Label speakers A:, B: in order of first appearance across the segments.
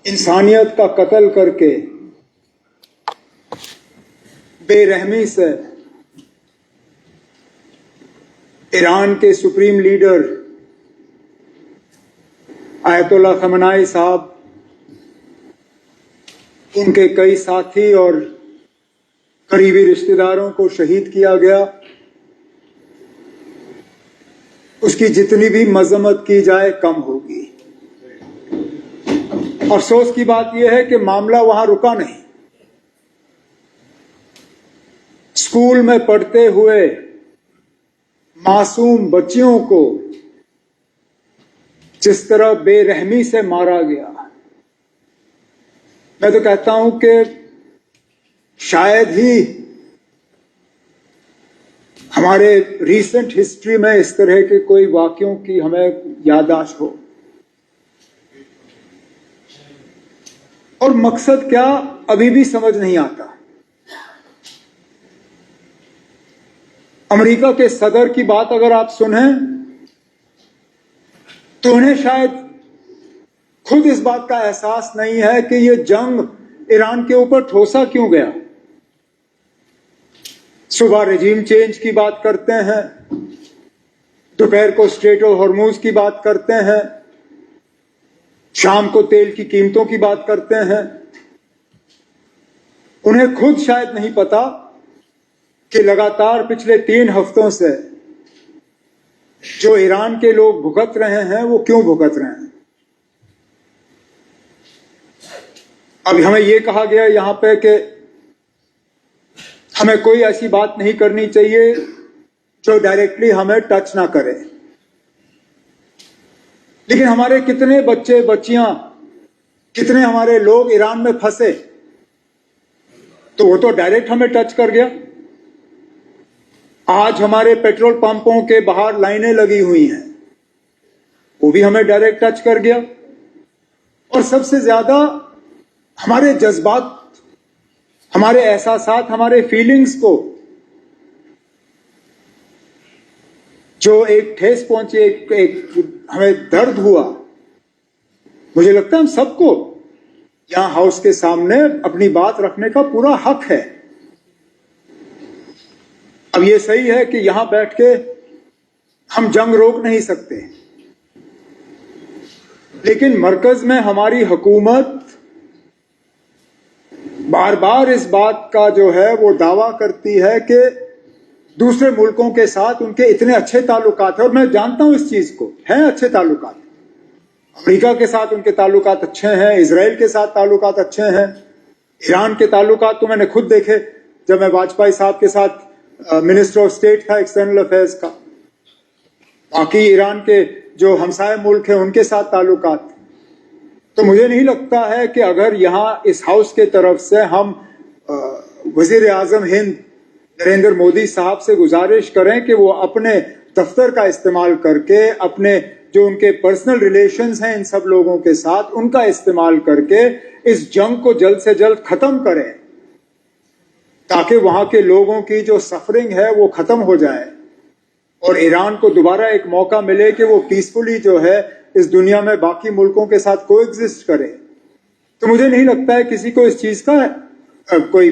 A: इंसानियत का कत्ल करके बेरहमी से ईरान के सुप्रीम लीडर आयतुल्ला खamenei साहब, उनके कई साथी और करीबी रिश्तेदारों को शहीद किया गया। उसकी जितनी भी मजम्मत की जाए कम होगी। अफसोस की बात यह है कि मामला वहां रुका नहीं। स्कूल में पढ़ते हुए मासूम बच्चियों को जिस तरह बेरहमी से मारा गया, मैं तो कहता हूं कि शायद ही हमारे रीसेंट हिस्ट्री में इस तरह के कोई वाकयों की हमें याददाश्त हो। और मकसद क्या, अभी भी समझ नहीं आता। अमेरिका के सदर की बात अगर आप सुने तो उन्हें शायद खुद इस बात का एहसास नहीं है कि यह जंग ईरान के ऊपर ठोसा क्यों गया। सुबह रेजिम चेंज की बात करते हैं, दोपहर को स्ट्रेट ऑफ हॉर्मुज की बात करते हैं, शाम को तेल की कीमतों की बात करते हैं। उन्हें खुद शायद नहीं पता कि लगातार पिछले 3 हफ्तों से जो ईरान के लोग भुगत रहे हैं वो क्यों भुगत रहे हैं। अब हमें यह कहा गया यहां पे कि हमें कोई ऐसी बात नहीं करनी चाहिए जो डायरेक्टली हमें टच ना करे। लेकिन हमारे कितने बच्चे बच्चियां, कितने हमारे लोग ईरान में फंसे, तो वो तो डायरेक्ट हमें टच कर गया। आज हमारे पेट्रोल पंपों के बाहर लाइनें लगी हुई हैं, वो भी हमें डायरेक्ट टच कर गया। और सबसे ज्यादा हमारे जज्बात, हमारे एहसासात, हमारे फीलिंग्स को जो एक ठेस पहुंची, एक हमें दर्द हुआ। मुझे लगता है हम सबको यहां हाउस के सामने अपनी बात रखने का पूरा हक है। अब ये सही है कि यहां बैठ के हम जंग रोक नहीं सकते, लेकिन मरकज में हमारी हुकूमत बार बार इस बात का जो है वो दावा करती है कि दूसरे मुल्कों के साथ उनके इतने अच्छे ताल्लुकात हैं। और मैं जानता हूं इस चीज को, हैं अच्छे ताल्लुकात। अमेरिका के साथ उनके ताल्लुकात अच्छे हैं, इजराइल के साथ ताल्लुकात अच्छे हैं, ईरान के ताल्लुकात तो मैंने खुद देखे जब मैं वाजपेयी साहब के साथ मिनिस्टर ऑफ स्टेट था एक्सटर्नल अफेयर्स का। बाकी ईरान के जो हमसाय मुल्क हैं उनके साथ ताल्लुकात। तो मुझे नहीं लगता है कि अगर यहां इस हाउस के तरफ से हम वजीर आजम हिंद नरेंद्र मोदी साहब से गुजारिश करें कि वो अपने दफ्तर का इस्तेमाल करके, अपने जो उनके पर्सनल रिलेशंस हैं इन सब लोगों के साथ, उनका इस्तेमाल करके इस जंग को जल्द से जल्द खत्म करें, ताकि वहां के लोगों की जो सफरिंग है वो खत्म हो जाए और ईरान को दोबारा एक मौका मिले कि वो पीसफुली जो है इस दुनिया में बाकी मुल्कों के साथ कोएग्जिस्ट करे। तो मुझे नहीं लगता है किसी को इस चीज का कोई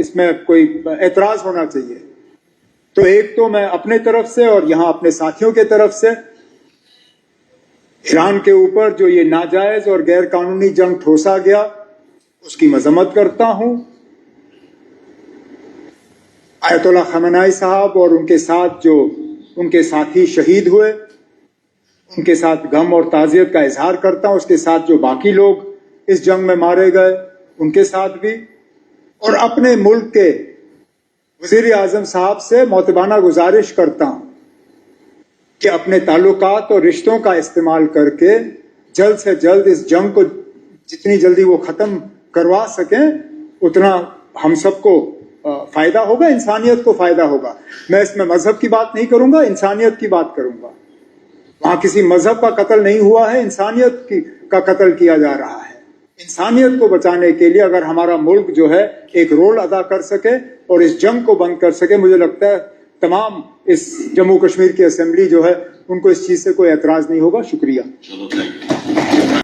A: इसमें कोई एतराज होना चाहिए। तो एक तो मैं अपने तरफ से और यहां अपने साथियों के तरफ से ईरान के ऊपर जो ये नाजायज और गैर कानूनी जंग ठोसा गया उसकी मजम्मत करता हूं। आयतुल्ला खamenei साहब और उनके साथ जो उनके साथी शहीद हुए, उनके साथ गम और ताज़ियत का इजहार करता हूं। उसके साथ जो बाकी लोग इस जंग में मारे गए उनके साथ भी, और अपने मुल्क के वजीर आजम साहब से मोतबाना गुजारिश करता हूं कि अपने ताल्लुकात और रिश्तों का इस्तेमाल करके जल्द से जल्द इस जंग को जितनी जल्दी वो खत्म करवा सकें उतना हम सबको फायदा होगा, इंसानियत को फायदा होगा। मैं इसमें मजहब की बात नहीं करूंगा, इंसानियत की बात करूंगा। वहां किसी मजहब का कत्ल नहीं हुआ है, इंसानियत का कत्ल किया जा रहा है। इंसानियत को बचाने के लिए अगर हमारा मुल्क जो है एक रोल अदा कर सके और इस जंग को बंद कर सके, मुझे लगता है तमाम इस जम्मू कश्मीर की असेंबली जो है उनको इस चीज से कोई एतराज नहीं होगा। शुक्रिया।